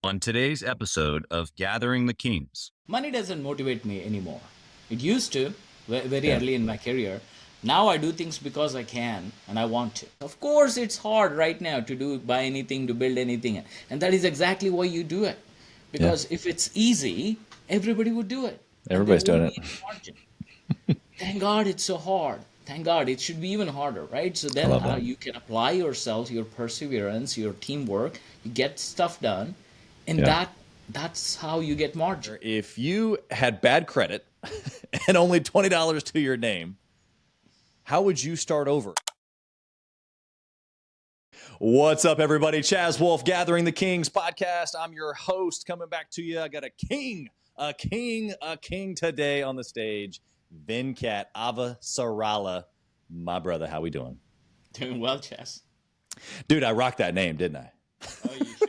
On today's episode of Gathering the Kings. Money doesn't motivate me anymore. It used to, very Yeah. early in my career. Now I do things because I can and I want to. Of course, it's hard right now to buy anything, to build anything. And that is exactly why you do it. Because if it's easy, everybody would do it. And there Everybody's doing won't it. be any margin. Thank God it's so hard. Thank God it should be even harder, right? So I then love that. you can apply yourself, your perseverance, your teamwork, you get stuff done, and Yeah. that's how you get margin. If you had bad credit and only $20 to your name, how would you start over? What's up, everybody? Chaz Wolf, Gathering the Kings podcast. I'm your host, coming back to you. I got a king today on the stage. Venkat Avasarala, my brother. How we doing? Doing well, Chess. Dude, I rocked that name, didn't I? Oh, you should.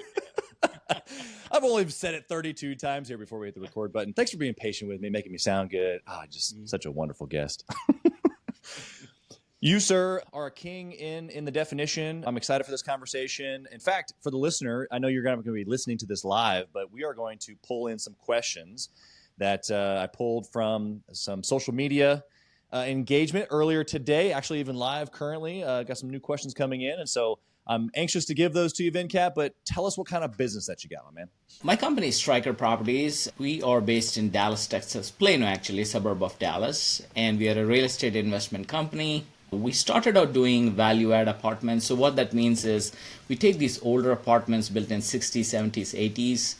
I've only said it 32 times here before we hit the record button. Thanks for being patient with me, making me sound good. Just such a wonderful guest. You, sir, are a king in the definition. I'm excited for this conversation. In fact, for the listener, I know you're going to be listening to this live, but we are going to pull in some questions that I pulled from some social media engagement earlier today, actually even live currently. Got some new questions coming in, and so I'm anxious to give those to you, Venkat, but tell us what kind of business that you got, my man. My company is Stryker Properties. We are based in Dallas, Texas, Plano, actually, suburb of Dallas, and we are a real estate investment company. We started out doing value-add apartments. So what that means is we take these older apartments built in 60s, 70s, 80s,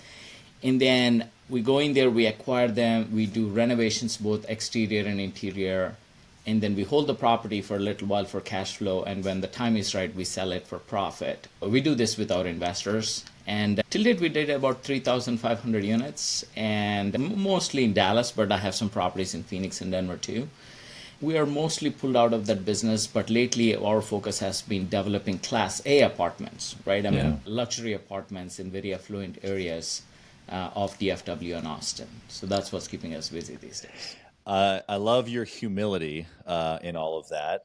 and then we go in there, we acquire them, we do renovations, both exterior and interior, and then we hold the property for a little while for cash flow, and when the time is right, we sell it for profit. We do this with our investors, and till date we did about 3,500 units, and mostly in Dallas, but I have some properties in Phoenix and Denver too. We are mostly pulled out of that business, but lately our focus has been developing Class A apartments, right? I mean, luxury apartments in very affluent areas of DFW and Austin. So that's what's keeping us busy these days. I love your humility in all of that.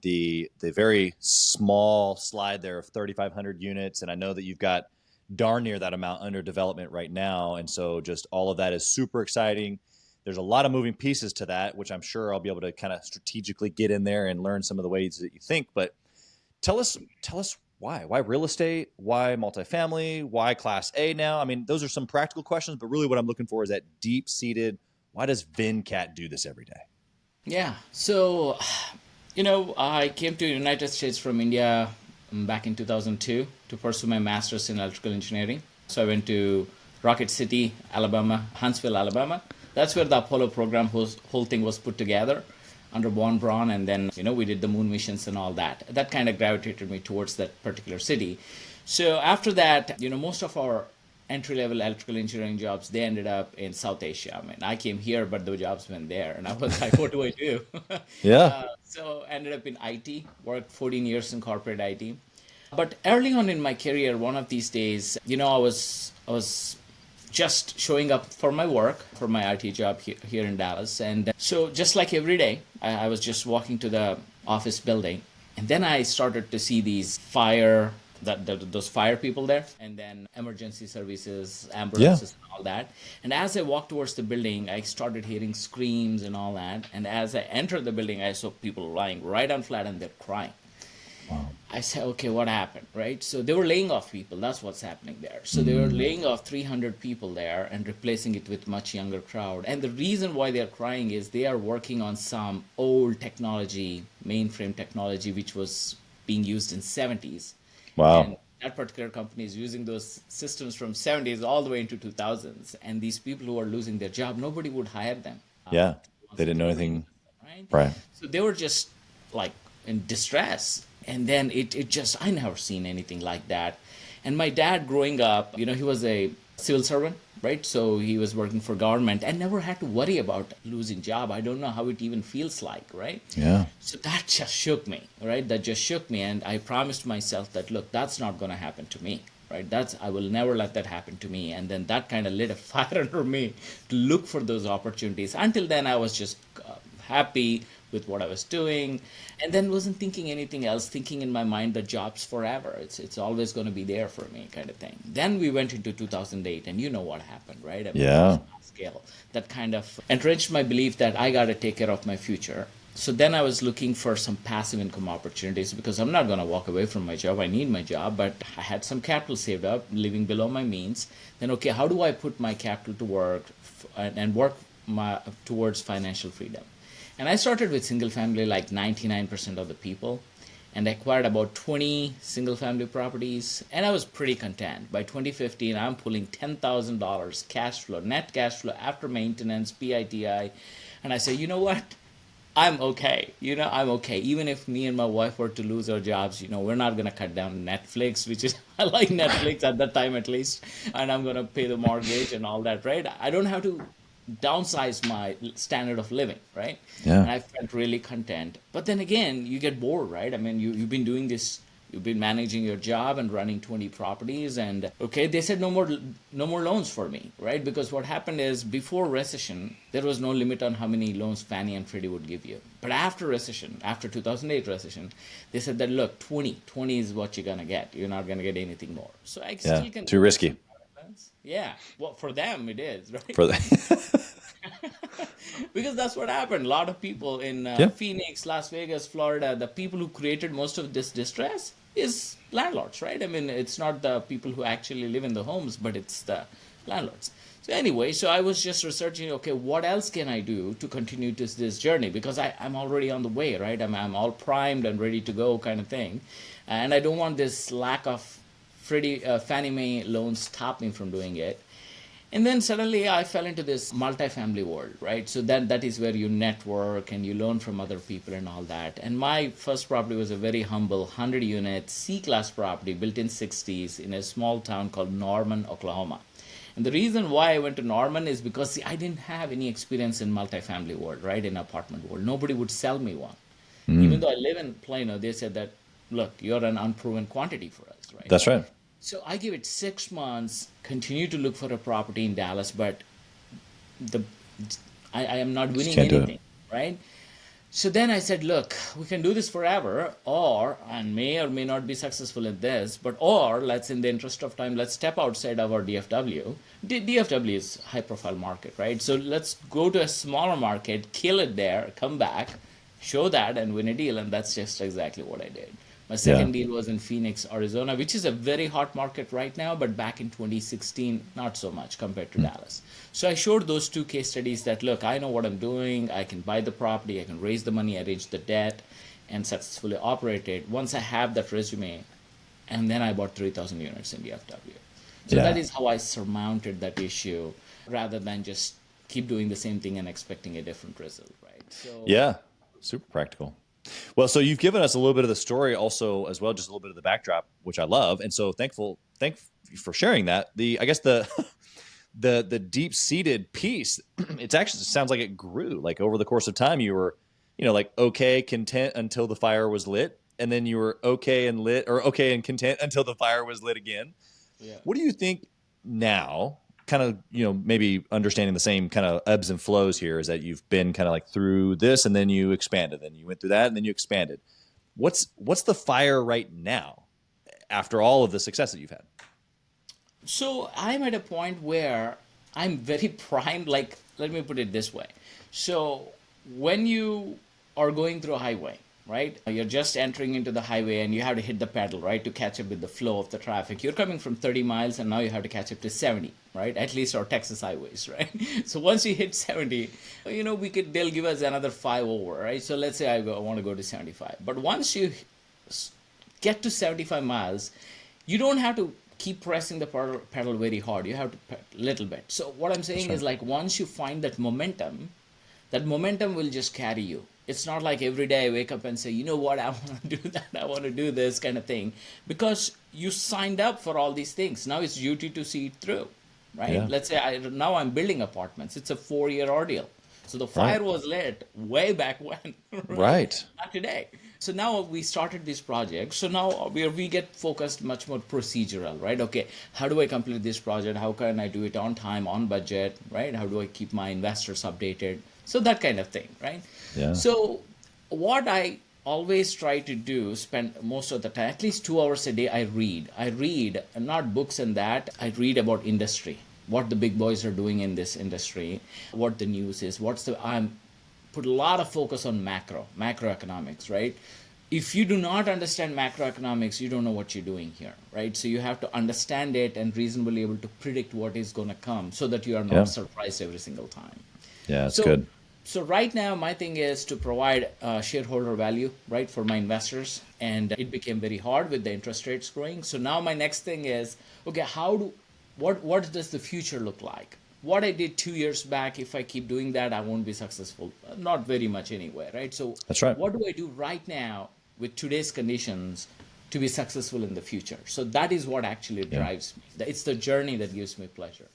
the very small slide there of 3,500 units, and I know that you've got darn near that amount under development right now, and so just all of that is super exciting. There's a lot of moving pieces to that, which I'm sure I'll be able to kind of strategically get in there and learn some of the ways that you think. But tell us why real estate, why multifamily, why Class A now? I mean, those are some practical questions, but really what I'm looking for is that deep-seated, why does Venkat do this every day? Yeah. So, I came to the United States from India back in 2002 to pursue my master's in electrical engineering. So I went to Rocket City, Alabama, Huntsville, Alabama. That's where the Apollo program whole thing was put together under Von Braun, and then we did the moon missions and all that. That kind of gravitated me towards that particular city. So after that, most of our entry-level electrical engineering jobs, they ended up in South Asia. I mean, I came here, but the jobs went there, and I was like, what do I do? Yeah. So ended up in IT, worked 14 years in corporate IT. But early on in my career, one of these days, I was just showing up for my work, for my IT job here in Dallas. And so just like every day, I was just walking to the office building. And then I started to see these those fire people there, and then emergency services, ambulances, and all that. And as I walked towards the building, I started hearing screams and all that. And as I entered the building, I saw people lying right on flat and they're crying. I said, okay, what happened, right? So they were laying off people. That's what's happening there. So they were laying off 300 people there and replacing it with much younger crowd. And the reason why they're crying is they are working on some old technology, mainframe technology, which was being used in 70s. Wow. And that particular company is using those systems from 70s all the way into 2000s. And these people who are losing their job, nobody would hire them. Yeah. They didn't know anything. Right. So they were just like in distress. And then I never seen anything like that. And my dad growing up, he was a civil servant, right? So he was working for government and never had to worry about losing job. I don't know how it even feels like, right? Yeah. So that just shook me, right? That just shook me. And I promised myself that, look, that's not going to happen to me, right? I will never let that happen to me. And then that kind of lit a fire under me to look for those opportunities. Until then, I was just happy with what I was doing, and then wasn't thinking anything else, thinking in my mind that job's forever. It's always going to be there for me kind of thing. Then we went into 2008, and you know what happened, right? I mean, Yeah. scale that kind of entrenched my belief that I got to take care of my future. So then I was looking for some passive income opportunities because I'm not going to walk away from my job. I need my job, but I had some capital saved up, living below my means. Then, okay, how do I put my capital to work and work towards financial freedom? And I started with single family like 99% of the people, and acquired about 20 single family properties, and I was pretty content. By 2015, I'm pulling $10,000 cash flow, net cash flow after maintenance, PITI, and I say, you know what? I'm okay. I'm okay. Even if me and my wife were to lose our jobs, we're not going to cut down Netflix, which is, I like Netflix at that time at least, and I'm going to pay the mortgage and all that, right? I don't have to downsize my standard of living, right? Yeah. And I felt really content. But then again, you get bored, right? I mean, you've been doing this, you've been managing your job and running 20 properties, and okay, they said no more loans for me, right? Because what happened is before recession, there was no limit on how many loans Fannie and Freddie would give you. But after recession, after 2008 recession, they said that look, 20 is what you're gonna get. You're not gonna get anything more. So I still can. Too risky. Yeah, well, for them it is, right? For the Because that's what happened. A lot of people in Yeah. Phoenix, Las Vegas, Florida, the people who created most of this distress is landlords, right? I mean, it's not the people who actually live in the homes, but it's the landlords. So anyway, so I was just researching, okay, what else can I do to continue this journey? Because I'm already on the way, right? I'm all primed and ready to go kind of thing. And I don't want this lack of Fannie Mae loans stop me from doing it. And then suddenly I fell into this multifamily world, right? So that is where you network and you learn from other people and all that. And my first property was a very humble 100-unit C-class property built in 60s in a small town called Norman, Oklahoma. And the reason why I went to Norman is because see, I didn't have any experience in multifamily world, right? In apartment world. Nobody would sell me one. Even though I live in Plano, they said that, look, you're an unproven quantity for us, right? That's right. So I give it 6 months, continue to look for a property in Dallas, but I am not winning can't do it. anything, right? So then I said, look, we can do this forever, and may or may not be successful at this, or let's, in the interest of time, let's step outside of our DFW. DFW is high profile market, right? So let's go to a smaller market, kill it there, come back, show that and win a deal. And that's just exactly what I did. My second deal was in Phoenix, Arizona, which is a very hot market right now, but back in 2016, not so much compared to Dallas. So I showed those 2 case studies that, look, I know what I'm doing. I can buy the property, I can raise the money, arrange the debt, and successfully operate it. Once I have that resume, and then I bought 3,000 units in DFW. So that is how I surmounted that issue rather than just keep doing the same thing and expecting a different result, right? So Yeah, super practical. Well, so you've given us a little bit of the story also as well, just a little bit of the backdrop, which I love. And so thank you for sharing that. I guess the deep-seated piece, it actually sounds like it grew. Like over the course of time, you were, like okay, content until the fire was lit. And then you were okay and lit, or okay and content until the fire was lit again. Yeah. What do you think now, kind of, maybe understanding the same kind of ebbs and flows here, is that you've been kind of like through this and then you expanded, then you went through that and then you expanded. What's the fire right now after all of the success that you've had? So I'm at a point where I'm very primed. Like, let me put it this way. So when you are going through a highway, right? You're just entering into the highway and you have to hit the pedal, right, to catch up with the flow of the traffic. You're coming from 30 miles and now you have to catch up to 70, right? At least our Texas highways, right? So once you hit 70, they'll give us another 5 over, right? So let's say I want to go to 75. But once you get to 75 miles, you don't have to keep pressing the pedal very hard. You have to a little bit. So what I'm saying is, like, once you find that momentum will just carry you. It's not like every day I wake up and say, you know what, I want to do that, I want to do this kind of thing. Because you signed up for all these things. Now it's duty to see it through, right? Yeah. Let's say now I'm building apartments. It's a 4-year ordeal. So the fire was lit way back when. Right. Not today. So now we started this project. So now we get focused much more procedural, right? Okay, how do I complete this project? How can I do it on time, on budget, right? How do I keep my investors updated? So that kind of thing, right? Yeah. So What I always try to do, spend most of the time, at least 2 hours a day, I read. I read not books and that, I read about industry, what the big boys are doing in this industry, what the news is, I'm put a lot of focus on macroeconomics, right? If you do not understand macroeconomics, you don't know what you're doing here, right? So you have to understand it and reasonably able to predict what is going to come so that you are not surprised every single time. Yeah, that's So, good. so right now, my thing is to provide shareholder value, right, for my investors, and it became very hard with the interest rates growing. So now my next thing is, okay, what does the future look like? What I did 2 years back, if I keep doing that, I won't be successful. Not very much anyway, right? So That's right. what do I do right now with today's conditions to be successful in the future? So that is what actually drives me. It's the journey that gives me pleasure.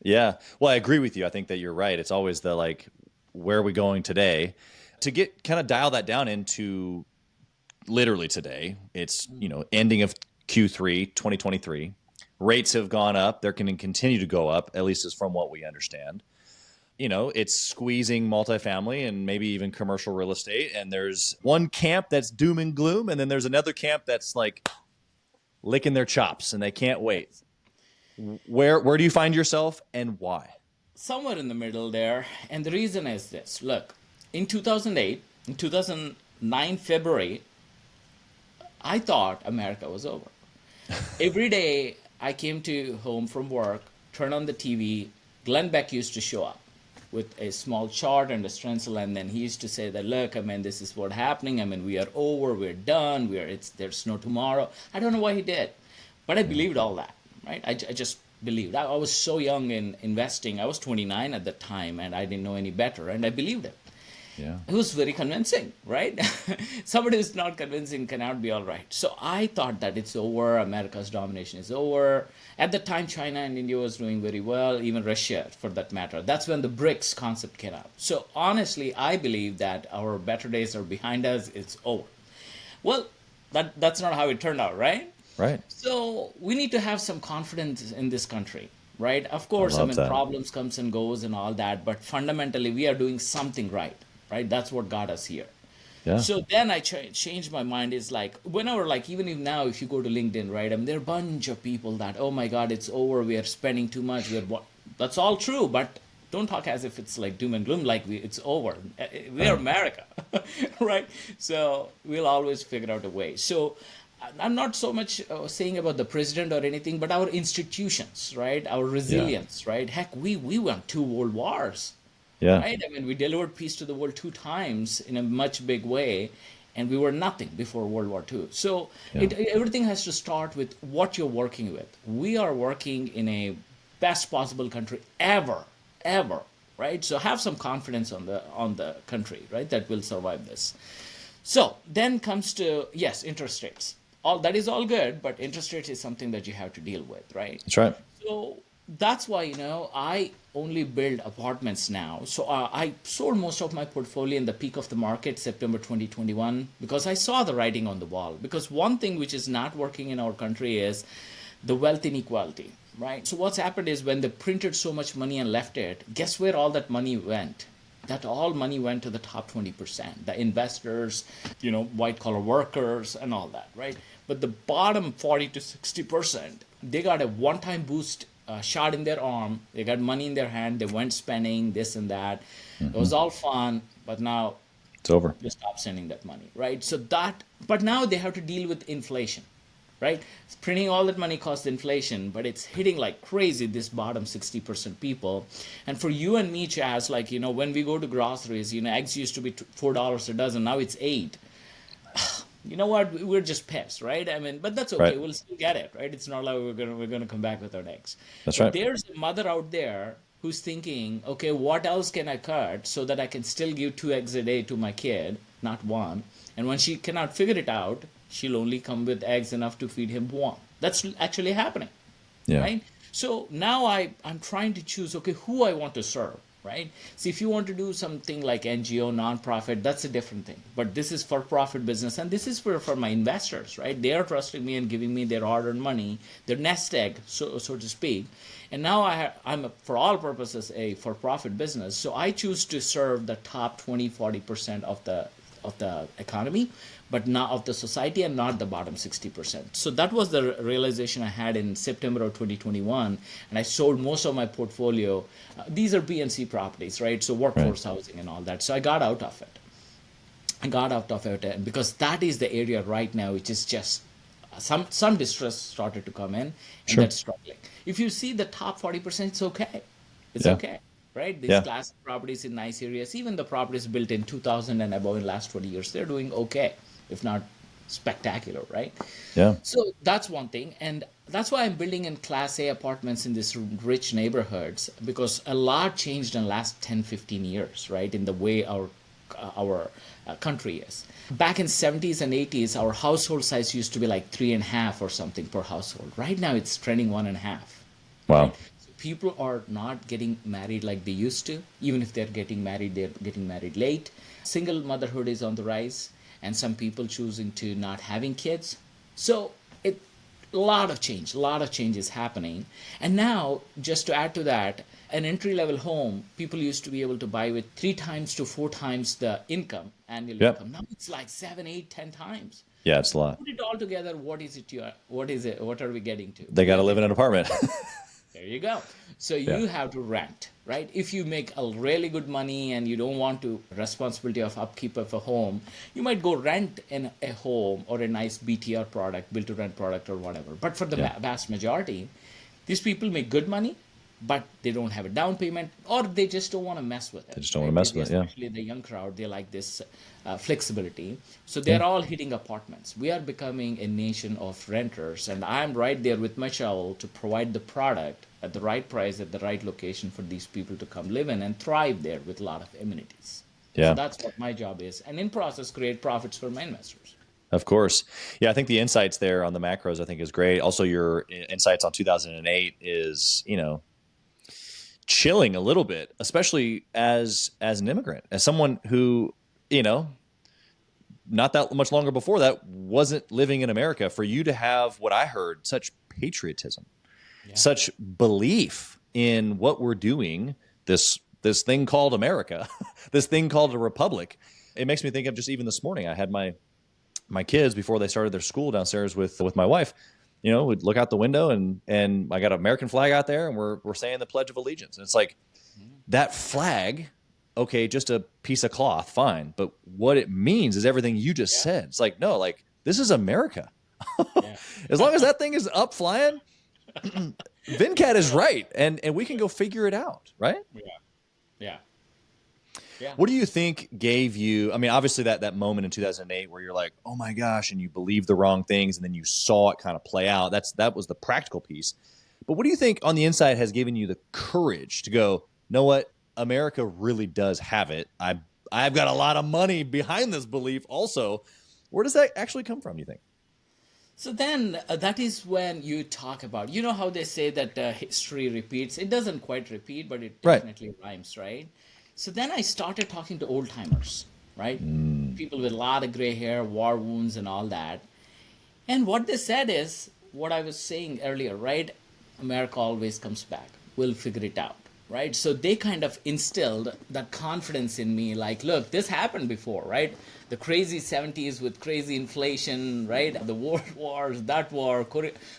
Yeah. Well, I agree with you. I think that you're right. It's always the like, where are we going today? To get kind of dial that down into literally today, it's, ending of Q3 2023. Rates have gone up. They're going to continue to go up, at least as from what we understand. It's squeezing multifamily and maybe even commercial real estate. And there's one camp that's doom and gloom. And then there's another camp that's like licking their chops and they can't wait. Where do you find yourself and why? Somewhere in the middle there. And the reason is this. Look, in 2008, in 2009, February, I thought America was over. Every day I came to home from work, turn on the TV, Glenn Beck used to show up with a small chart and a stencil, and then he used to say that, look, this is what's happening. We are over, we're done, there's no tomorrow. I don't know why he did, but I believed all that, right? I just believed. I was so young in investing. I was 29 at the time, and I didn't know any better, and I believed it. Yeah. It was very convincing, right? Somebody who's not convincing cannot be all right. So I thought that it's over, America's domination is over. At the time, China and India was doing very well, even Russia for that matter. That's when the BRICS concept came out. So honestly, I believe that our better days are behind us, it's over. Well, that's not how it turned out, right? Right. So we need to have some confidence in this country, right? Of course, that. problems comes and goes and all that, but fundamentally we are doing something right? That's what got us here. Yeah. So then I changed my mind. Is like, whenever, like, even if now, if you go to LinkedIn, right, there are a bunch of people that, oh my God, it's over, we are spending too much, that's all true, but don't talk as if it's like doom and gloom, like it's over. We are America, right? So we'll always figure out a way. So I'm not so much saying about the president or anything, but our institutions, right? Our resilience, right? Heck, we won 2 world wars. Yeah. Right? We delivered peace to the world 2 times in a much big way, and we were nothing before World War II. So everything has to start with what you're working with. We are working in a best possible country ever, right? So have some confidence on the country, right? That will survive this. So then comes to, yes, interest rates. All that is all good, but interest rates is something that you have to deal with, right? That's right. So that's why, I only build apartments now. So I sold most of my portfolio in the peak of the market, September 2021, because I saw the writing on the wall. Because one thing which is not working in our country is the wealth inequality, right? So what's happened is when they printed so much money and left it, guess where all that money went? That all money went to the top 20%, the investors, white collar workers and all that, right? But the bottom 40 to 60%, they got a one-time boost, shot in their arm. They got money in their hand. They went spending this and that. It was all fun, but now it's over. They stop sending that money, right? So but now they have to deal with inflation, right? Printing all that money costs inflation, but it's hitting like crazy, this bottom 60% people. And for you and me, Chaz, like, when we go to groceries, eggs used to be $4 a dozen. Now it's $8. You know what? We're just pissed, right? But that's okay. Right. We'll still get it, right? It's not like we're gonna come back with our eggs. That's But right. there's a mother out there who's thinking, okay, what else can I cut so that I can still give 2 eggs a day to my kid, not 1? And when she cannot figure it out, she'll only come with eggs enough to feed him 1. That's actually happening, right? So now I'm trying to choose, okay, who I want to serve. Right? So if you want to do something like NGO, nonprofit, that's a different thing. But this is for profit business, and this is for my investors, right? They are trusting me and giving me their hard-earned money, their nest egg, so to speak. And now I'm for all purposes a for-profit business. So I choose to serve the top 20, 40% of the economy, but not of the society, and not the bottom 60%. So that was the realization I had in September of 2021, and I sold most of my portfolio. These are B and C properties, right? So workforce housing and all that. So I got out of it. Because that is the area right now which is just some distress started to come in, and that's struggling. If you see the top 40%, it's okay. It's okay, right? These classic properties in nice areas, even the properties built in 2000 and above in last 20 years, they're doing okay, if not spectacular, right? Yeah. So that's one thing. And that's why I'm building in Class A apartments in these rich neighborhoods, because a lot changed in the last 10, 15 years, right? In the way our country is. Back in 70s and 80s, our household size used to be like 3.5 or something per household. Right now, it's trending 1.5. Wow. Right? So people are not getting married like they used to. Even if they're getting married late. Single motherhood is on the rise, and some people choosing to not having kids. So a lot of change is happening. And now, just to add to that, an entry-level home, people used to be able to buy with 3 times to 4 times the annual income. Now it's like 7, 8, 10 times. Yeah, it's a lot. Put it all together, what are we getting to? They got to live in an apartment. There you go. So you have to rent, right? If you make a really good money and you don't want to responsibility of upkeep of a home, you might go rent in a home or a nice BTR product, build to rent product or whatever. But for the vast majority, these people make good money, but they don't have a down payment, or they just don't want to mess with it. They just don't want to mess with it, Especially the young crowd, they like this flexibility. So they're all hitting apartments. We are becoming a nation of renters, and I'm right there with my shovel to provide the product at the right price, at the right location for these people to come live in and thrive there with a lot of amenities. Yeah. So that's what my job is. And in process, create profits for my investors. Of course. Yeah, I think the insights there on the macros, I think, is great. Also, your insights on 2008 is, chilling a little bit, especially as an immigrant, as someone who, not that much longer before that wasn't living in America. For you to have what I heard, such patriotism, such belief in what we're doing, this thing called America, this thing called a republic. It makes me think of just even this morning, I had my kids before they started their school downstairs with my wife. We'd look out the window and I got an American flag out there, and we're saying the Pledge of Allegiance. And it's like, that flag, okay, just a piece of cloth, fine. But what it means is everything you just said. It's like, no, like, this is America. As long as that thing is up flying, Venkat is right. And we can go figure it out, right? Yeah. What do you think gave you, obviously that moment in 2008 where you're like, oh my gosh, and you believed the wrong things, and then you saw it kind of play out. That was the practical piece. But what do you think on the inside has given you the courage to go, know what? America really does have it. I've got a lot of money behind this belief also. Where does that actually come from, you think? So then that is when you talk about, how they say that history repeats. It doesn't quite repeat, but it definitely rhymes, right? So then I started talking to old timers, right? People with a lot of gray hair, war wounds and all that. And what they said is what I was saying earlier, right? America always comes back. We'll figure it out, right? So they kind of instilled that confidence in me, like, look, this happened before, right? The crazy 70s with crazy inflation, right? The world wars, that war,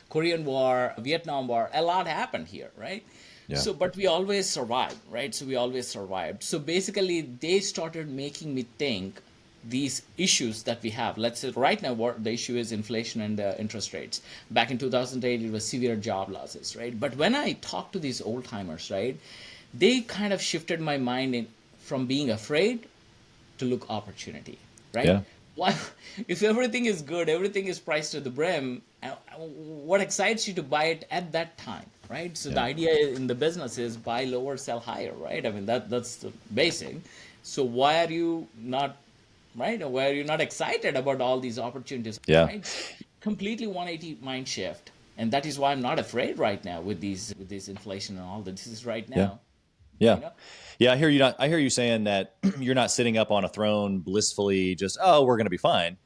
Korean War, Vietnam War, a lot happened here, right? Yeah. So, but we always survived, right? So we always survived. So basically, they started making me think these issues that we have. Let's say right now, what the issue is inflation and interest rates. Back in 2008, it was severe job losses, right? But when I talked to these old timers, right, they kind of shifted my mind from being afraid to look opportunity, right? Yeah. Why, if everything is good, everything is priced to the brim, what excites you to buy it at that time, right? So the idea in the business is buy lower, sell higher, right? That's the basic. So why are you not, right? Why are you not excited about all these opportunities? Yeah. Right? Completely 180 mind shift, and that is why I'm not afraid right now with this inflation and all that. This is right now. Yeah. Yeah, I hear you. I hear you saying that you're not sitting up on a throne blissfully just, oh, we're going to be fine.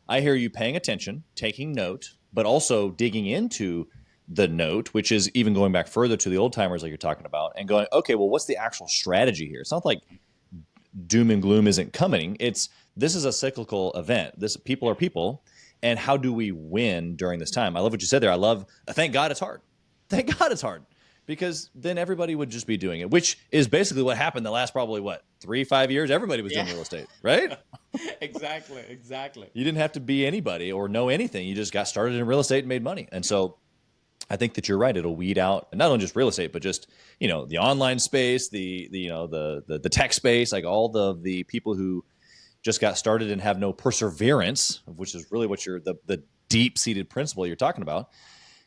I hear you paying attention, taking note, but also digging into the note, which is even going back further to the old timers like you're talking about, and going, okay, well, what's the actual strategy here? It's not like doom and gloom isn't coming. This is a cyclical event. People are people, and how do we win during this time? I love what you said there. Thank God it's hard. Thank God it's hard, because then everybody would just be doing it, which is basically what happened the last probably 3-5 years. Everybody was doing real estate, right? Exactly. You didn't have to be anybody or know anything. You just got started in real estate and made money. And so I think that you're right. It'll weed out not only just real estate, but just, the online space, the tech space, like all the people who just got started and have no perseverance, which is really what the deep-seated principle you're talking about,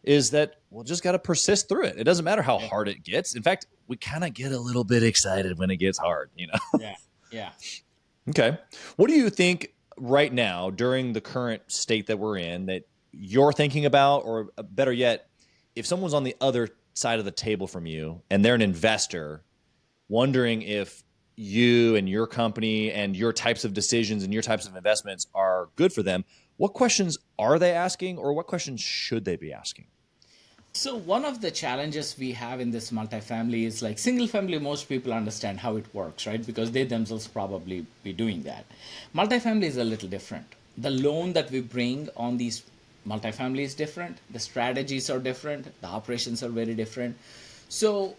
is that we'll just got to persist through it. It doesn't matter how hard it gets. In fact, we kind of get a little bit excited when it gets hard, Yeah. Okay. What do you think right now, during the current state that we're in, that you're thinking about, or better yet, if someone's on the other side of the table from you and they're an investor, wondering if you and your company and your types of decisions and your types of investments are good for them, what questions are they asking, or what questions should they be asking? So one of the challenges we have in this multifamily is like single family, most people understand how it works, right? Because they themselves probably be doing that. Multifamily is a little different. The loan that we bring on these multifamily is different. The strategies are different. The operations are very different. So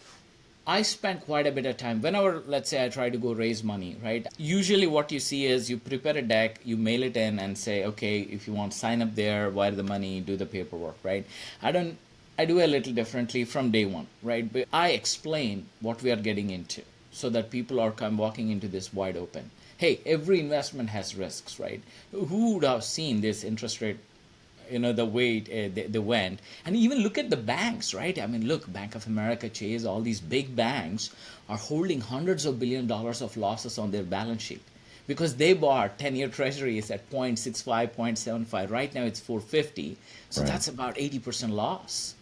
I spent quite a bit of time whenever, let's say, I try to go raise money, right? Usually what you see is you prepare a deck, you mail it in and say, okay, if you want to sign up there, wire the money, do the paperwork, right? I do a little differently from day one, right? But I explain what we are getting into so that people are walking into this wide open. Hey, every investment has risks, right? Who would have seen this interest rate, the way they went? And even look at the banks, right? I mean, look, Bank of America, Chase, all these big banks are holding hundreds of $billions of losses on their balance sheet because they bought 10-year treasuries at 0.65, 0.75. Right now it's 450. So that's about 80% loss.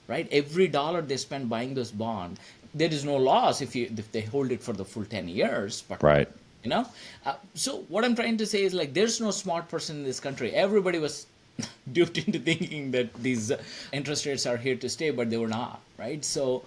Right? Every dollar they spend buying those bonds, there is no loss if they hold it for the full 10 years. But right. So what I'm trying to say is like there's no smart person in this country. Everybody was duped into thinking that these interest rates are here to stay, but they were not. Right? So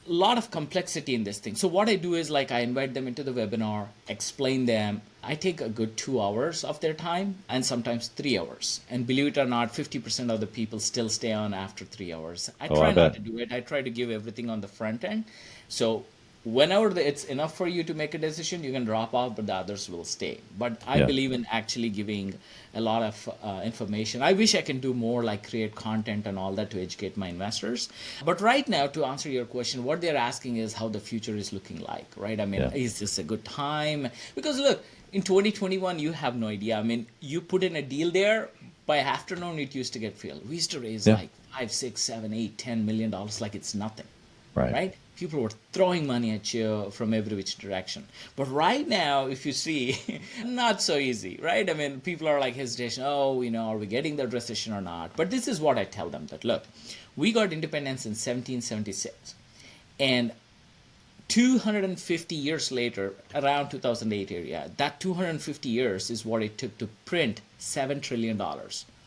a lot of complexity in this thing. So what I do is like I invite them into the webinar, explain them. I take a good 2 hours of their time and sometimes 3 hours. And believe it or not, 50% of the people still stay on after 3 hours. I try not to do it. I try to give everything on the front end. So whenever it's enough for you to make a decision, you can drop out, but the others will stay. But I believe in actually giving a lot of information. I wish I can do more, like create content and all that to educate my investors. But right now, to answer your question, what they're asking is how the future is looking like, right? I mean, is this a good time? Because look, in 2021, you have no idea. I mean, you put in a deal there, by afternoon, it used to get filled. We used to raise like $5, $6, $7, $8, $10 million like it's nothing, right? People were throwing money at you from every which direction. But right now, if you see, not so easy, right? I mean, people are like hesitation. Oh, are we getting the recession or not? But this is what I tell them that, look, we got independence in 1776. And 250 years later, around 2008 area, that 250 years is what it took to print $7 trillion.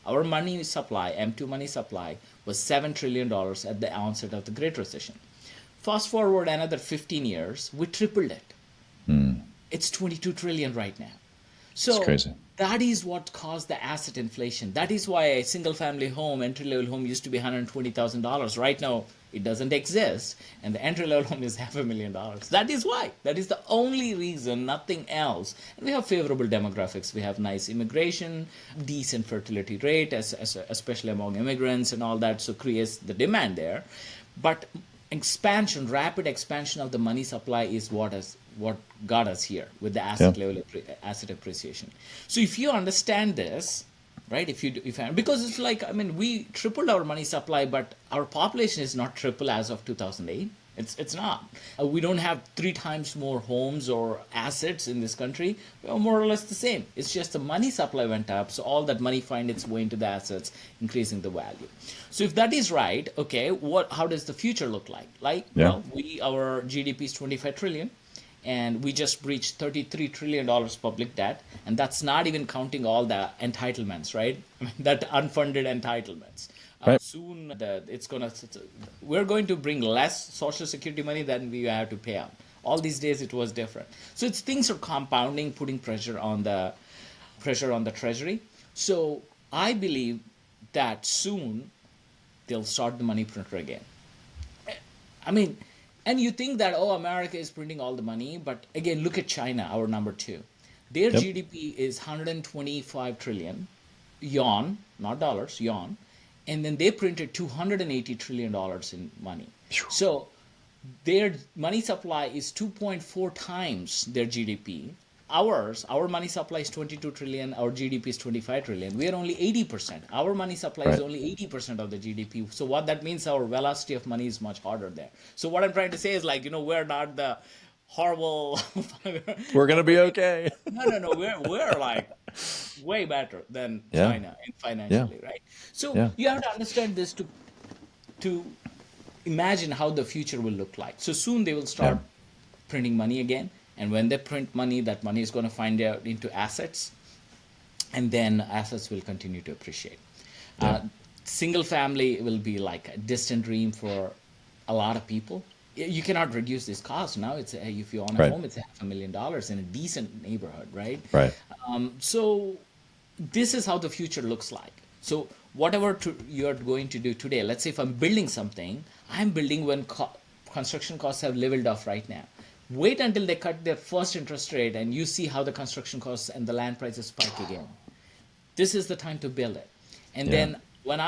Our money supply, M2 money supply, was $7 trillion at the onset of the Great Recession. Fast forward another 15 years, we tripled it. It's 22 trillion right now. So that is what caused the asset inflation. That is why a single family home, entry-level home used to be $120,000. Right now, it doesn't exist. And the entry-level home is $500,000. That is why. That is the only reason, nothing else. And we have favorable demographics. We have nice immigration, decent fertility rate, especially among immigrants and all that. So creates the demand there. But rapid expansion of the money supply is what got us here with the asset appreciation. So if you understand this, right? Because it's like, I mean, we tripled our money supply, but our population is not triple as of 2008. It's not. We don't have 3 times more homes or assets in this country. We're more or less the same. It's just the money supply went up, so all that money find its way into the assets, increasing the value. So if that is right, okay, how does the future look like? Well, our GDP is 25 trillion. And we just breached $33 trillion public debt. And that's not even counting all the entitlements, right? That unfunded entitlements. Soon, we're going to bring less Social Security money than we have to pay out. All these days it was different. So it's things are compounding, putting pressure on the treasury. So I believe that soon they'll start the money printer again. I mean, and you think that, oh, America is printing all the money, but again, look at China, our number two. Their Yep. GDP is 125 trillion yuan, not dollars, yuan, and then they printed 280 trillion dollars in money. So their money supply is 2.4 times their GDP. Our money supply is 22 trillion, our GDP is 25 trillion. We are only 80%. Our money supply is Right. only 80% of the GDP. So what that means, our velocity of money is much harder there. So what I'm trying to say is, like, we're not the horrible. We're going to be okay. No. We're like way better than Yeah. China in financially, right? So Yeah. you have to understand this to imagine how the future will look like. So soon they will start printing money again, and when they print money, that money is going to find out into assets, and then assets will continue to appreciate. Single family will be like a distant dream for a lot of people. You cannot reduce this cost now. It's if you own a Right. home, it's $500,000 in a decent neighborhood, right? Right. So this is how the future looks like. So whatever you're going to do today, let's say if I'm building something, I'm building when construction costs have leveled off right now. Wait until they cut their first interest rate and you see how the construction costs and the land prices spike again. This is the time to build it. And then when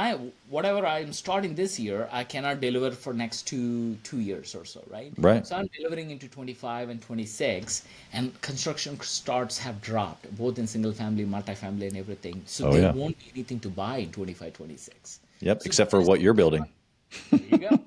whatever I'm starting this year, I cannot deliver for next two years or so, right? Right. So I'm delivering into 25 and 26, and construction starts have dropped, both in single family, multifamily, and everything. So there won't be anything to buy in 25, 26. Yep. So Except for what you're building. there you go.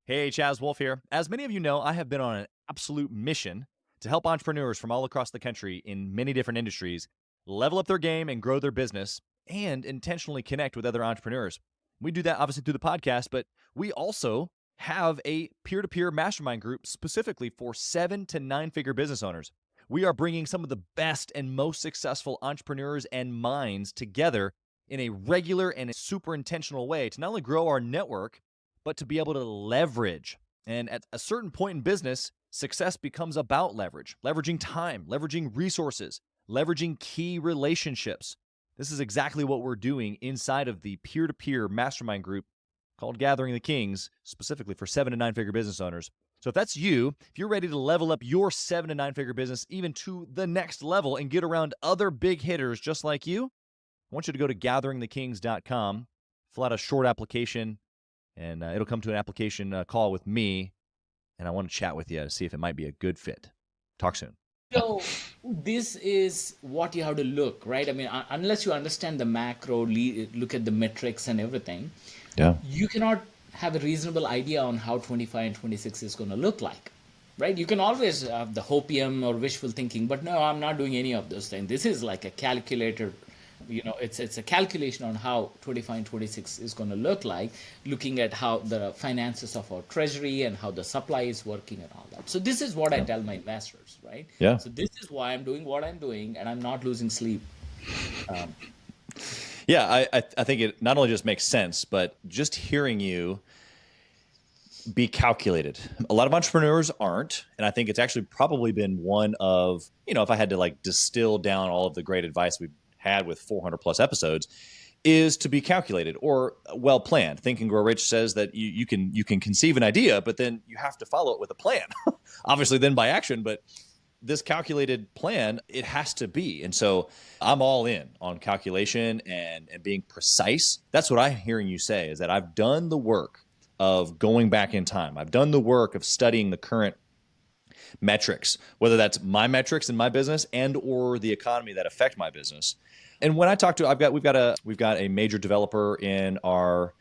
Hey, Chaz Wolf here. As many of you know, I have been on an absolute mission to help entrepreneurs from all across the country in many different industries level up their game and grow their business and intentionally connect with other entrepreneurs. We do that obviously through the podcast, but we also have a peer-to-peer mastermind group specifically for 7 to 9-figure business owners. We are bringing some of the best and most successful entrepreneurs and minds together in a regular and super intentional way to not only grow our network, but to be able to leverage. And at a certain point in business, success becomes about leverage, leveraging time, leveraging resources, leveraging key relationships. This is exactly what we're doing inside of the peer-to-peer mastermind group called Gathering the Kings, specifically for 7 to 9-figure business owners. So if that's you, if you're ready to level up your 7 to 9-figure business even to the next level and get around other big hitters just like you, I want you to go to gatheringthekings.com, fill out a short application, and it'll come to an application call with me, and I want to chat with you to see if it might be a good fit. Talk soon. So this is what you have to look, right? I mean, unless you understand the macro, look at the metrics and everything, you cannot have a reasonable idea on how 25 and 26 is going to look like, right? You can always have the hopium or wishful thinking, but no, I'm not doing any of those things. This is like a calculator. It's a calculation on how 25 and 26 is going to look like, looking at how the finances of our treasury and how the supply is working and all that. So this is what I tell my investors, right? Yeah. So this is why I'm doing what I'm doing, and I'm not losing sleep. Yeah, I think it not only just makes sense, but just hearing you be calculated. A lot of entrepreneurs aren't, and I think it's actually probably been one of, if I had to like distill down all of the great advice we've had with 400 plus episodes, is to be calculated or well planned. Think and Grow Rich says that you can conceive an idea, but then you have to follow it with a plan. Obviously, then by action, but this calculated plan, it has to be. And so I'm all in on calculation and being precise. That's what I'm hearing you say, is that I've done the work of going back in time. I've done the work of studying the current metrics, whether that's my metrics in my business and or the economy that affect my business. And when I talk to, we've got a major developer in our,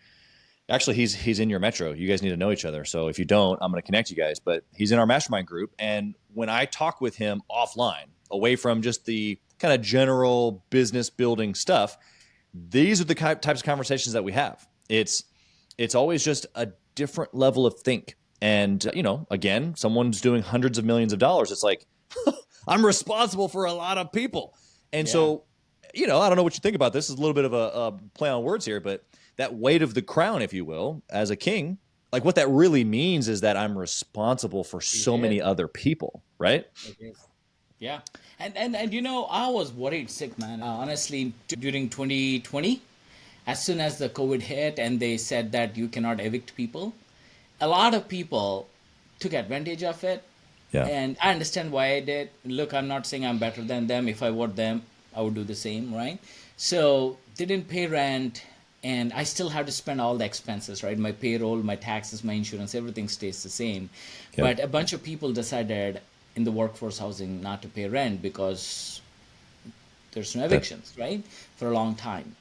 actually he's in your metro. You guys need to know each other. So if you don't, I'm going to connect you guys, but he's in our mastermind group. And when I talk with him offline, away from just the kind of general business building stuff, these are the types of conversations that we have. It's always just a different level of think. And, again, someone's doing hundreds of millions of dollars. It's like, I'm responsible for a lot of people. And so, I don't know what you think about this. This is a little bit of a play on words here, but that weight of the crown, if you will, as a king like what that really means is that I'm responsible for so many other people, right? It is. Yeah. And you know, I was worried sick, man. Honestly, during 2020, as soon as the COVID hit and they said that you cannot evict people, a lot of people took advantage of it. Yeah. And I understand why I did. Look, I'm not saying I'm better than them. If I were them, I would do the same, right? So they didn't pay rent, and I still have to spend all the expenses, right? My payroll, my taxes, my insurance, everything stays the same. Yep. But a bunch of people decided in the workforce housing not to pay rent because there's no evictions, right? For a long time.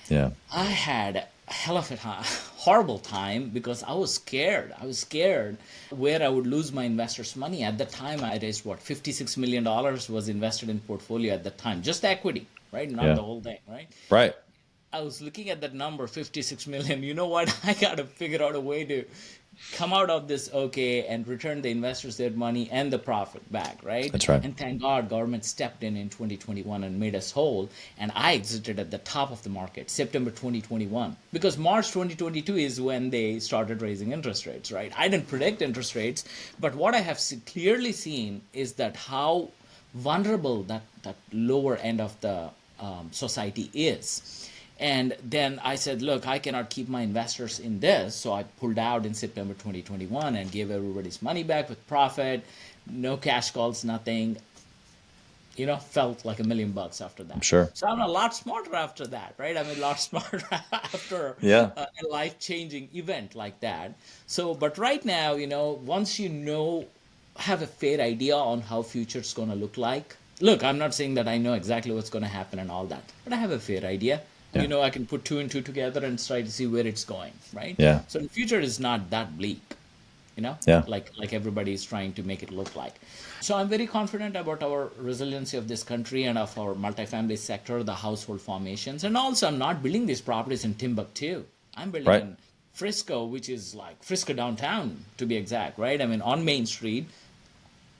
Yeah. I had a hell of a horrible time because I was scared. I was scared where I would lose my investors' money. At the time, I raised what, $56 million was invested in portfolio at the time, just equity, right? Not the whole thing, right? Right. I was looking at that number, 56 million. You know what? I got to figure out a way to come out of this okay and return the investors their money and the profit back, right? That's right. And thank God government stepped in 2021 and made us whole. And I exited at the top of the market, September 2021, because March 2022 is when they started raising interest rates, right? I didn't predict interest rates, but what I have clearly seen is that how vulnerable that lower end of the society is. And then I said, look, I cannot keep my investors in this. So I pulled out in September 2021 and gave everybody's money back with profit, no cash calls, nothing. You know, felt like $1 million after that. I'm sure. So I'm a lot smarter after that, right? I'm a lot smarter after a life-changing event like that. So, but right now, you know, once you know, have a fair idea on how future's going to look like. Look, I'm not saying that I know exactly what's going to happen and all that, but I have a fair idea. Yeah. You know, I can put 2 and 2 together and try to see where it's going, right? Yeah. So the future is not that bleak, you know, like everybody is trying to make it look like. So I'm very confident about our resiliency of this country and of our multifamily sector, the household formations. And also, I'm not building these properties in Timbuktu. I'm building in Frisco, which is like Frisco downtown, to be exact, right? I mean, on Main Street.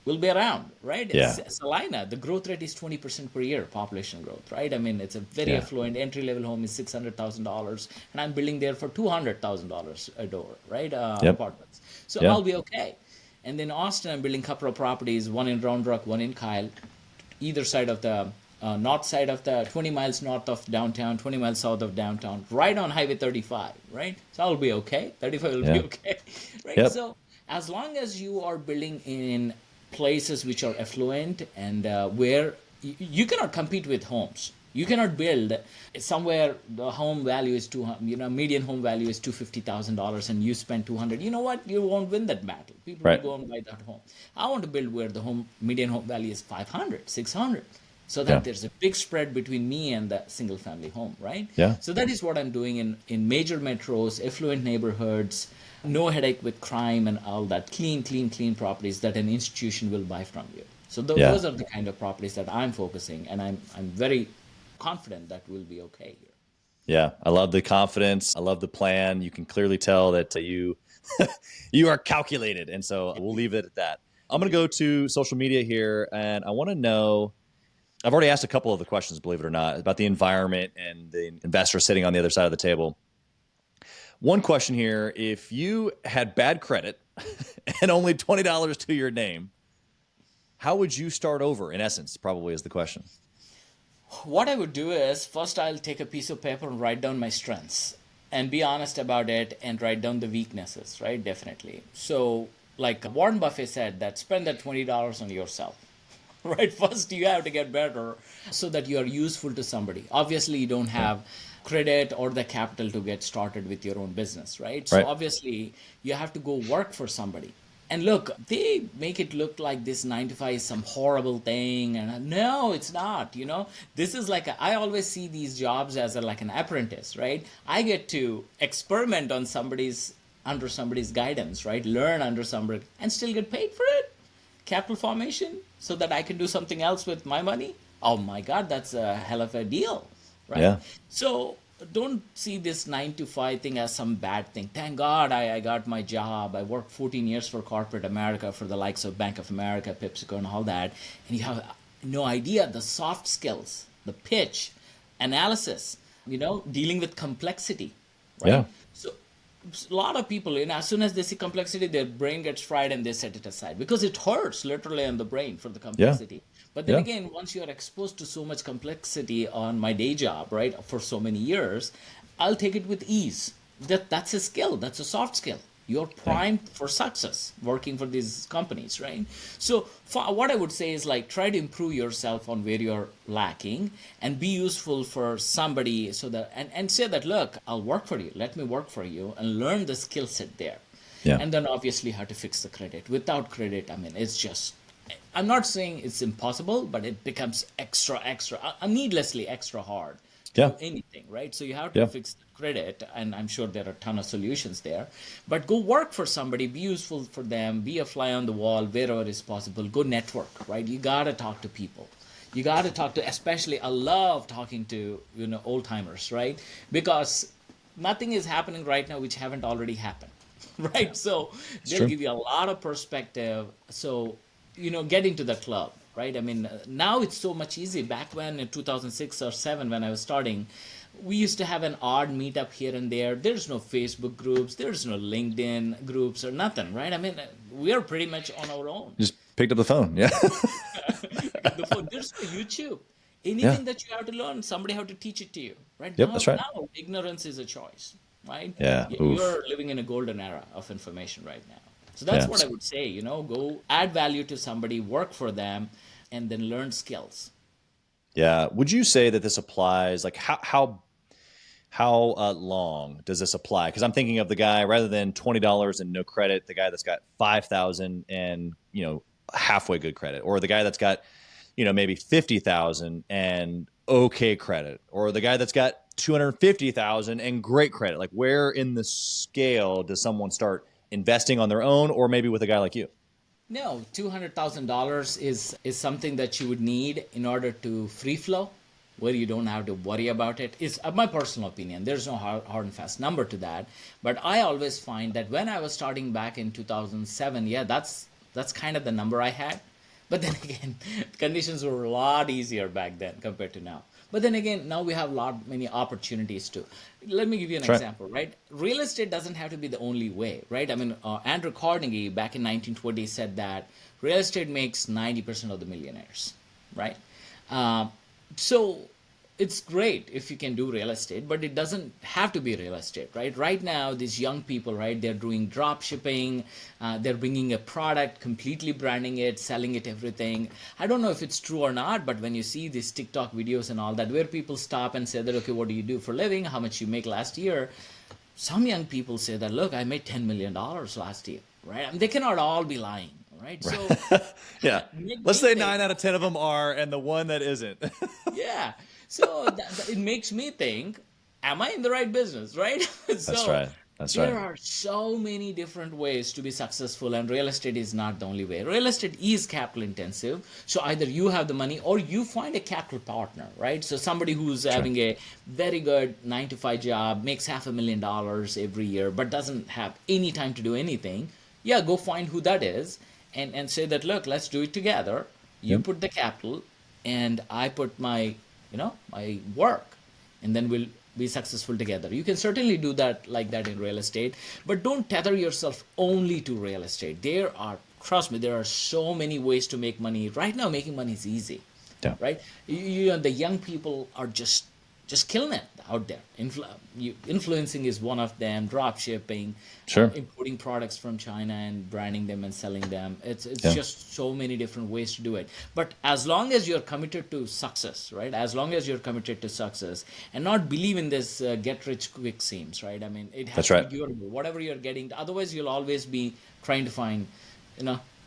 Will be around, right? Salina, the growth rate is 20% per year, population growth, right? I mean, it's a very affluent entry-level home is $600,000, and I'm building there for $200,000 a door, right? Apartments. So I'll be okay. And then Austin, I'm building a couple of properties, one in Round Rock, one in Kyle, either side of the north side of the 20 miles north of downtown, 20 miles south of downtown, right on Highway 35, right? So I'll be okay. 35 will be okay, right? So as long as you are building in places which are affluent and where you cannot compete with homes. You cannot build somewhere the home value is median home value is $250,000 and you spend 200. You know what? You won't win that battle. People will go and buy that home. I want to build where the median home value is 500, 600. So that there's a big spread between me and the single family home, right? So that is what I'm doing in major metros, affluent neighborhoods, no headache with crime and all that, clean properties that an institution will buy from you. So those are the kind of properties that I'm focusing, and I'm very confident that we'll be okay here. Yeah, I love the confidence. I love the plan. You can clearly tell that you you are calculated, and so we'll leave it at that. I'm going to go to social media here, and I want to know, I've already asked a couple of the questions, believe it or not, about the environment and the investor sitting on the other side of the table. One question here, if you had bad credit and only $20 to your name, how would you start over, in essence, probably is the question. What I would do is, first I'll take a piece of paper and write down my strengths and be honest about it and write down the weaknesses, right? Definitely. So like Warren Buffett said, that spend that $20 on yourself, right? First you have to get better so that you are useful to somebody. Obviously you don't have credit or the capital to get started with your own business, right? So obviously you have to go work for somebody. And look, they make it look like this 9 to 5 is some horrible thing. And no, it's not, you know. This is like, I always see these jobs as like an apprentice, right? I get to experiment on under somebody's guidance, right? Learn under somebody and still get paid for it. Capital formation so that I can do something else with my money. Oh my God, that's a hell of a deal. Right? Yeah. So don't see this 9 to 5 thing as some bad thing. Thank God I got my job. I worked 14 years for corporate America, for the likes of Bank of America, PepsiCo, and all that. And you have no idea the soft skills, the pitch, analysis, you know, dealing with complexity. Right? Yeah. So a lot of people, as soon as they see complexity, their brain gets fried and they set it aside because it hurts literally on the brain for the Yeah. complexity. But then again, once you're exposed to so much complexity on my day job, right, for so many years, I'll take it with ease. That's a skill. That's a soft skill. You're primed for success working for these companies, right? So what I would say is like try to improve yourself on where you're lacking and be useful for somebody so that and say that, look, I'll work for you. Let me work for you and learn the skill set there. Yeah. And then obviously how to fix the credit. Without credit, I mean, it's just, I'm not saying it's impossible, but it becomes needlessly extra hard to Yeah. do anything, right? So you have to Yeah. fix the credit, and I'm sure there are a ton of solutions there. But go work for somebody, be useful for them, be a fly on the wall wherever is possible. Go network, right? You gotta talk to people. You gotta talk to, especially, I love talking to old timers, right? Because nothing is happening right now which haven't already happened. Right, so they'll true. give you a lot of perspective. So get into the club, right? I mean, now it's so much easy. Back when in 2006 or 7 when I was starting, we used to have an odd meetup here and there. There's no Facebook groups, there's no LinkedIn groups or nothing, right? I mean, we are pretty much on our own. Just picked up the phone. Yeah. There's no YouTube. Yeah. Anything that you have to learn, somebody have to teach it to you, right? Yep, now, that's right. now ignorance is a choice, right? Yeah, oof. You're living in a golden era of information right now. So that's Yeah. what I would say, go add value to somebody, work for them, and then learn skills. Yeah. Would you say that this applies? Like how long does this apply? Because I'm thinking of the guy rather than $20 and no credit, the guy that's got 5,000 and halfway good credit, or the guy that's got maybe 50,000 and okay credit, or the guy that's got 250,000 and great credit. Like where in the scale does someone start investing on their own, or maybe with a guy like you? No, $200,000 is something that you would need in order to free flow, where you don't have to worry about it. Is my personal opinion. There's no hard and fast number to that. But I always find that when I was starting back in 2007, yeah, that's kind of the number I had. But then again, conditions were a lot easier back then compared to now. But then again, now we have many opportunities too. Let me give you an Sure. example, right? Real estate doesn't have to be the only way, right? I mean, Andrew Carnegie back in 1920 said that real estate makes 90% of the millionaires, right? So it's great if you can do real estate, but it doesn't have to be real estate, right? Right now, these young people, right, they're doing drop shipping, they're bringing a product, completely branding it, selling it, everything. I don't know if it's true or not, but when you see these TikTok videos and all that, where people stop and say that, okay, what do you do for a living? How much you make last year? Some young people say that, look, I made $10 million last year, right? I mean, they cannot all be lying, right? So Yeah. Let's say 9 out of 10 of them are, and the one that isn't. yeah. So it makes me think, am I in the right business, right? That's right. That's right. There are so many different ways to be successful, and real estate is not the only way. Real estate is capital intensive. So either you have the money or you find a capital partner, right? So somebody who's having a very good 9 to 5 job, makes $500,000 every year, but doesn't have any time to do anything. Yeah, go find who that is and say that, look, let's do it together. You put the capital and I put my my work, and then we'll be successful together. You can certainly do that like that in real estate, but don't tether yourself only to real estate. Trust me, there are so many ways to make money. Right now, making money is easy, Yeah. right? The young people are just killing it out there. Influencing is one of them. Drop shipping, Sure. importing products from China and branding them and selling them. It's Yeah. just so many different ways to do it. But as long as you're committed to success, right? As long as you're committed to success and not believe in this get rich quick schemes, right? I mean, it has That's to right. be durable. Whatever you're getting, otherwise you'll always be trying to find,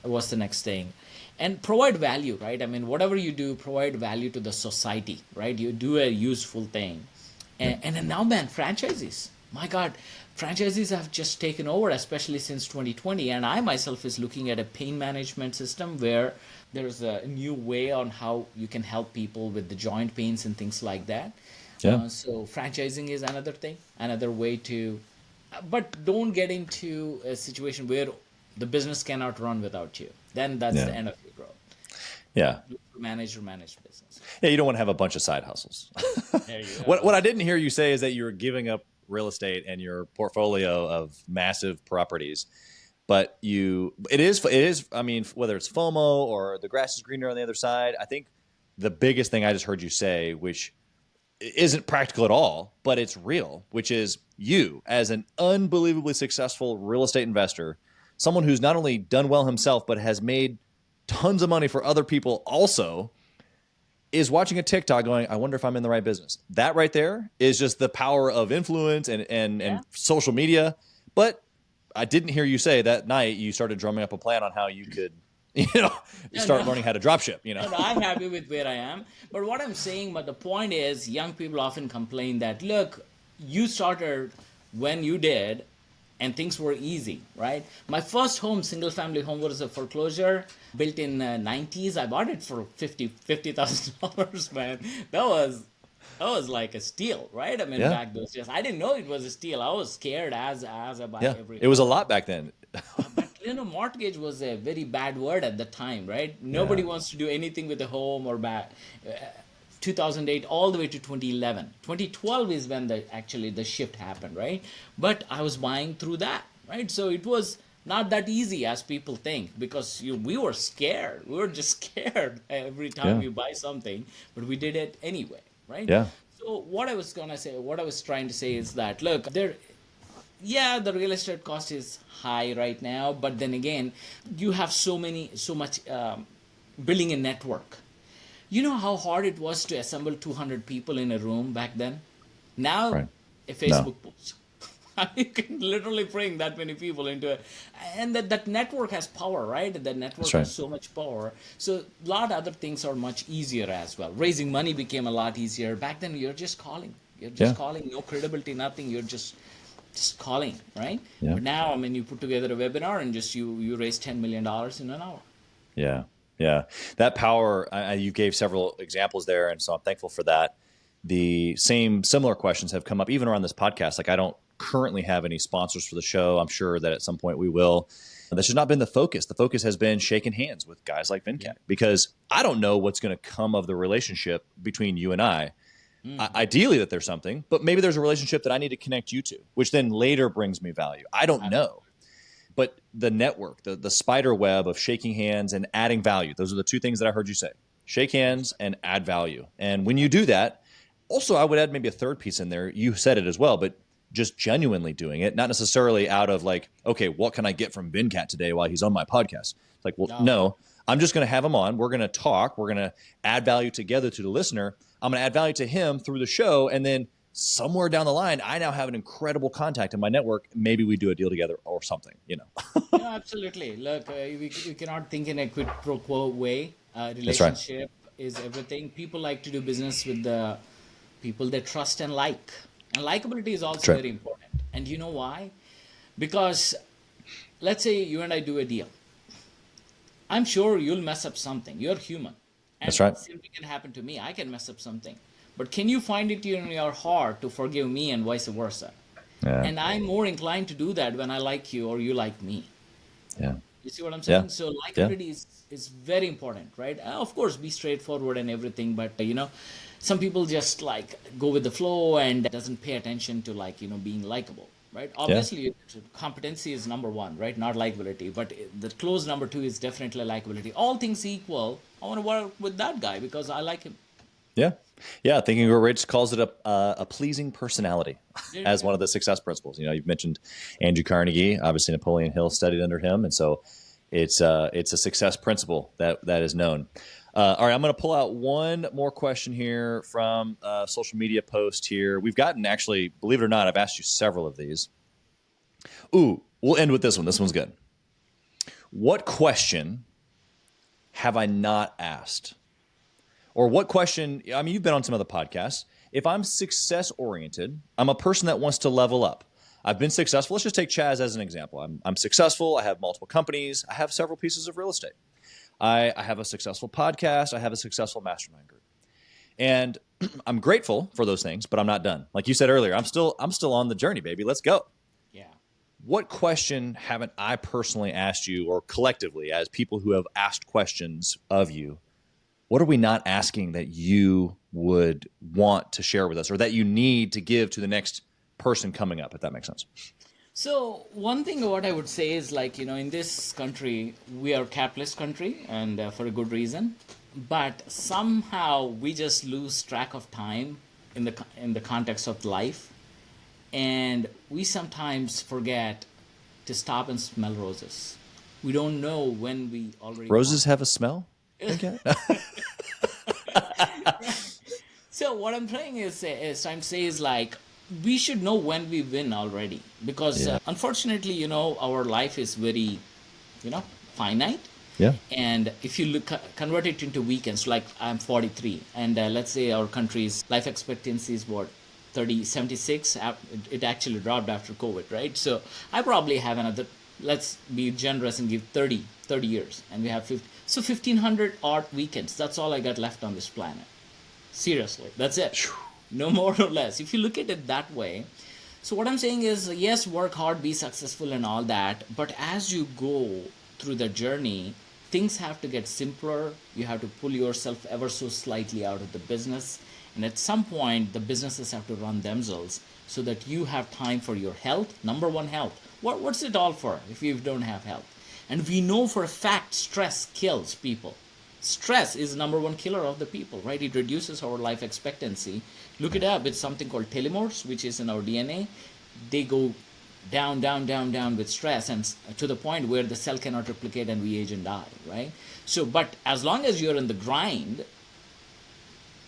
what's the next thing. And provide value, right? I mean, whatever you do, provide value to the society, right? You do a useful thing. And then now, man, franchises. My God, franchises have just taken over, especially since 2020. And I myself is looking at a pain management system where there's a new way on how you can help people with the joint pains and things like that. Yeah. So franchising is another thing, another way to, but don't get into a situation where the business cannot run without you. Then that's Yeah. the end of your growth. Yeah. Manage business. Yeah. You don't want to have a bunch of side hustles. There you go. What I didn't hear you say is that you're giving up real estate and your portfolio of massive properties. But it is, I mean, whether it's FOMO or the grass is greener on the other side, I think the biggest thing I just heard you say, which isn't practical at all, but it's real, which is you as an unbelievably successful real estate investor, someone who's not only done well himself, but has made tons of money for other people also, is watching a TikTok going, I wonder if I'm in the right business. That right there is just the power of influence and social media. But I didn't hear you say that night you started drumming up a plan on how you could, learning how to drop ship, No, I'm happy with where I am. But what I'm saying, but the point is, young people often complain that, look, you started when you did, and things were easy, right? My first home, single-family home, was a foreclosure built in 90s. I bought it for $50,000, man. That was like a steal, right? I mean, back those days, I didn't know it was a steal. I was scared as I buy every. It was a lot back then. But mortgage was a very bad word at the time, right? Nobody wants to do anything with a home or bad. 2008 all the way to 2011. 2012 is when the shift happened, right? But I was buying through that, right? So it was not that easy as people think, because we were scared. We were just scared every time we buy something, but we did it anyway, right? Yeah. So what I was trying to say is that, look, the real estate cost is high right now, but then again, you have so much building a network. You know how hard it was to assemble 200 people in a room back then? Now, a Facebook post. You can literally bring that many people into it. And that network has power, right? That network has so much power. So a lot of other things are much easier as well. Raising money became a lot easier. Back then, you're just calling. Calling, no credibility, nothing. You're just calling, right? Yeah. But now, I mean, you put together a webinar and just you raise $10 million in an hour. Yeah. Yeah. That power, you gave several examples there. And so I'm thankful for that. The similar questions have come up even around this podcast. Like, I don't currently have any sponsors for the show. I'm sure that at some point we will. And that's just not been the focus. The focus has been shaking hands with guys like Venkat, because I don't know what's going to come of the relationship between you and I. Ideally that there's something, but maybe there's a relationship that I need to connect you to, which then later brings me value. I don't know. But the network, the spider web of shaking hands and adding value, those are the two things that I heard you say. Shake hands and add value. And when you do that, also I would add maybe a third piece in there. You said it as well, but just genuinely doing it, not necessarily out of like, okay, what can I get from Venkat today while he's on my podcast? It's like, well, no, I'm just going to have him on. We're going to talk. We're going to add value together to the listener. I'm going to add value to him through the show. And then somewhere down the line, I now have an incredible contact in my network. Maybe we do a deal together or something, No, absolutely. Look, you cannot think in a quid pro quo way. Relationship is everything. People like to do business with the people they trust and like. And likability is also very important. And you know why? Because let's say you and I do a deal. I'm sure you'll mess up something. You're human. And same thing can happen to me. I can mess up something. But can you find it in your heart to forgive me and vice versa? Yeah. And I'm more inclined to do that when I like you or you like me. Yeah. You see what I'm saying? Yeah. So likability is very important, right? Of course, be straightforward and everything. But, some people just like go with the flow and doesn't pay attention to being likable, right? Obviously, competency is number one, right? Not likability. But the close number two is definitely likability. All things equal, I want to work with that guy because I like him. Yeah. Yeah. Thinking Grow Rich calls it a pleasing personality as one of the success principles. You've mentioned Andrew Carnegie, obviously Napoleon Hill studied under him. And so it's a success principle that is known. All right. I'm going to pull out one more question here from a social media post here. We've gotten actually, believe it or not, I've asked you several of these. Ooh, we'll end with this one. This one's good. What question have I not asked? Or what question, you've been on some other podcasts. If I'm success-oriented, I'm a person that wants to level up. I've been successful. Let's just take Chaz as an example. I'm successful. I have multiple companies. I have several pieces of real estate. I have a successful podcast. I have a successful mastermind group. And I'm grateful for those things, but I'm not done. Like you said earlier, I'm still on the journey, baby. Let's go. Yeah. What question haven't I personally asked you, or collectively as people who have asked questions of you? What are we not asking that you would want to share with us, or that you need to give to the next person coming up, if that makes sense. So one thing what I would say is like, in this country, we are a capitalist country and for a good reason, but somehow we just lose track of time in the context of life. And we sometimes forget to stop and smell roses. We don't know when we already Roses have a smell? Okay. So what I'm trying I'm saying is like we should know when we win already because unfortunately, our life is very, finite. Yeah. And if you convert it into weekends, like I'm 43, and let's say our country's life expectancy is what 76. It actually dropped after COVID, right? So I probably have another. Let's be generous and give 30 years, and we have 50. So 1,500 odd weekends. That's all I got left on this planet. Seriously, that's it. No more or less. If you look at it that way, so what I'm saying is, yes, work hard, be successful and all that, but as you go through the journey, things have to get simpler. You have to pull yourself ever so slightly out of the business. And at some point, the businesses have to run themselves so that you have time for your health. Number one, health. What's it all for if you don't have health? And we know for a fact stress kills people. Stress is number one killer of the people, right? It reduces our life expectancy. Look it up. It's something called telomeres, which is in our DNA. They go down, down, down, down with stress, and to the point where the cell cannot replicate and we age and die, right? So, but as long as you're in the grind,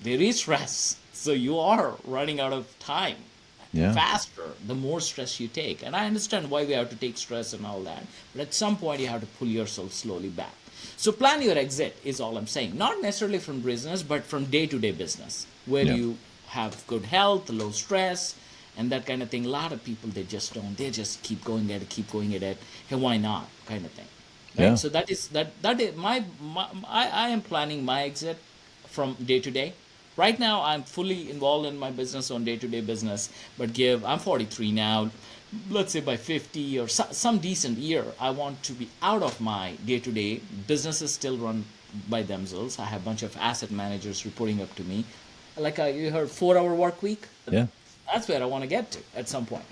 there is stress. So you are running out of time. Faster, the more stress you take. And I understand why we have to take stress and all that. But at some point, you have to pull yourself slowly back. So plan your exit is all I'm saying. Not necessarily from business, but from day-to-day business, where you have good health, low stress, and that kind of thing. A lot of people, they just don't. They just keep going at it. Hey, why not? Kind of thing. Right? Yeah. So that is I am planning my exit from day to day. Right now, I'm fully involved in my business on day-to-day business, but I'm 43 now. Let's say by 50 or some decent year, I want to be out of my day-to-day. Businesses still run by themselves. I have a bunch of asset managers reporting up to me. Like you heard 4-hour work week? Yeah. That's where I want to get to at some point.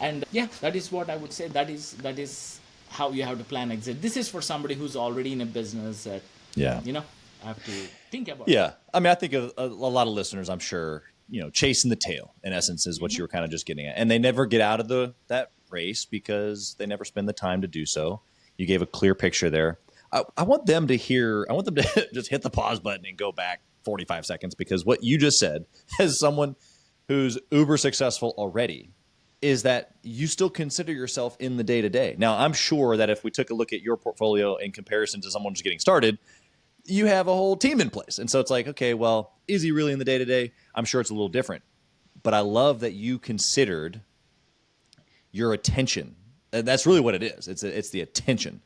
And that is what I would say. That is how you have to plan exit. This is for somebody who's already in a business that, have to think about. Yeah. I mean, I think a lot of listeners, I'm sure, chasing the tail, in essence, is what you were kind of just getting at. And they never get out of that race because they never spend the time to do so. You gave a clear picture there. I want them to just hit the pause button and go back 45 seconds, because what you just said, as someone who's uber successful already, is that you still consider yourself in the day-to-day. Now, I'm sure that if we took a look at your portfolio in comparison to someone who's getting started, you have a whole team in place. And so it's like, okay, well, is he really in the day-to-day? I'm sure it's a little different. But I love that you considered your attention. And that's really what it is. It's the attention.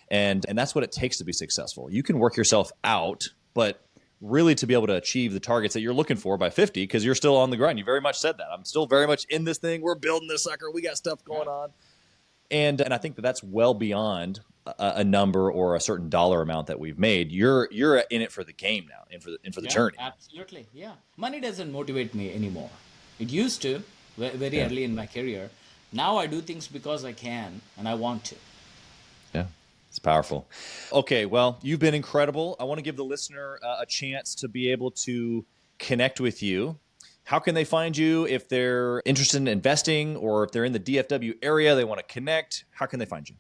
And that's what it takes to be successful. You can work yourself out, but really to be able to achieve the targets that you're looking for by 50, because you're still on the grind. You very much said that. I'm still very much in this thing. We're building this sucker. We got stuff going on. And I think that's well beyond a number or a certain dollar amount that we've made. You're in it for the game now, and for the journey. Absolutely, yeah. Money doesn't motivate me anymore. It used to, very early in my career. Now I do things because I can and I want to. Yeah, it's powerful. Okay, well, you've been incredible. I want to give the listener a chance to be able to connect with you. How can they find you if they're interested in investing, or if they're in the DFW area, they want to connect? How can they find you?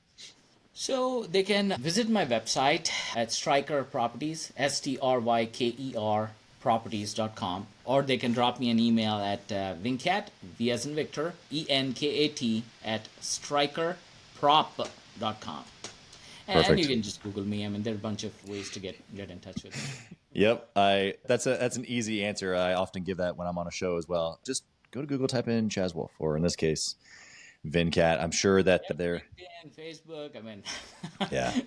So they can visit my website at Stryker Properties, STRYKER properties.com, or they can drop me an email at Venkat, V as in Victor, ENKAT at strykerprop.com. And you can just Google me. I mean, there are a bunch of ways to get in touch with me. Yep, that's an easy answer. I often give that when I'm on a show as well. Just go to Google, type in Chaz Wolf, or in this case, Venkat. I'm sure that they're LinkedIn, Facebook. I mean, yeah,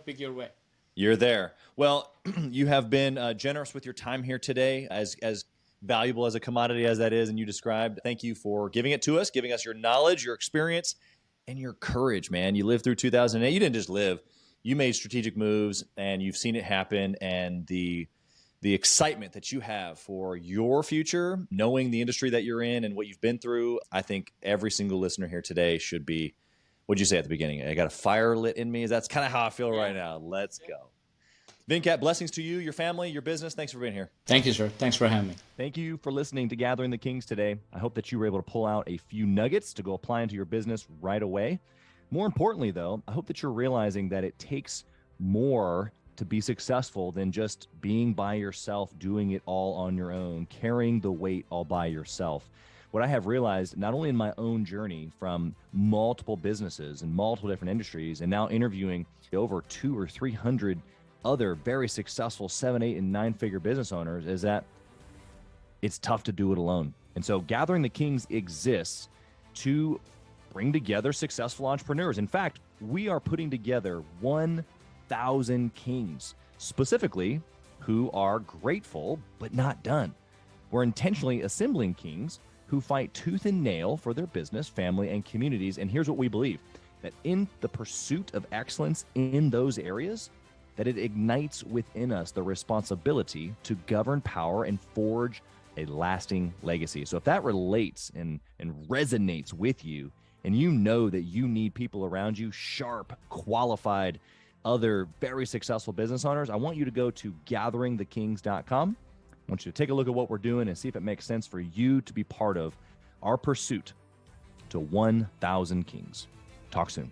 pick your way. You're there. Well, you have been generous with your time here today, as valuable as a commodity as that is, and you described. Thank you for giving it to us, giving us your knowledge, your experience, and your courage, man. You lived through 2008. You didn't just live. You made strategic moves, and you've seen it happen, and the the excitement that you have for your future, knowing the industry that you're in and what you've been through. I think every single listener here today should be, what'd you say at the beginning? I got a fire lit in me. That's kind of how I feel right now. Let's go. Venkat, blessings to you, your family, your business. Thanks for being here. Thank you, sir. Thanks for having me. Thank you for listening to Gathering the Kings today. I hope that you were able to pull out a few nuggets to go apply into your business right away. More importantly, though, I hope that you're realizing that it takes more to be successful than just being by yourself, doing it all on your own, carrying the weight all by yourself. What I have realized, not only in my own journey from multiple businesses and multiple different industries, and now interviewing over 200 or 300 other very successful 7, 8, and 9-figure business owners, is that it's tough to do it alone. And so Gathering the Kings exists to bring together successful entrepreneurs. In fact, we are putting together 1,000 kings, specifically who are grateful but not done. We're intentionally assembling kings who fight tooth and nail for their business, family, and communities. And here's what we believe, that in the pursuit of excellence in those areas, that it ignites within us the responsibility to govern power and forge a lasting legacy. So if that relates and resonates with you, and you know that you need people around you, sharp, qualified, other very successful business owners, I want you to go to gatheringthekings.com. I want you to take a look at what we're doing and see if it makes sense for you to be part of our pursuit to 1,000 kings. Talk soon.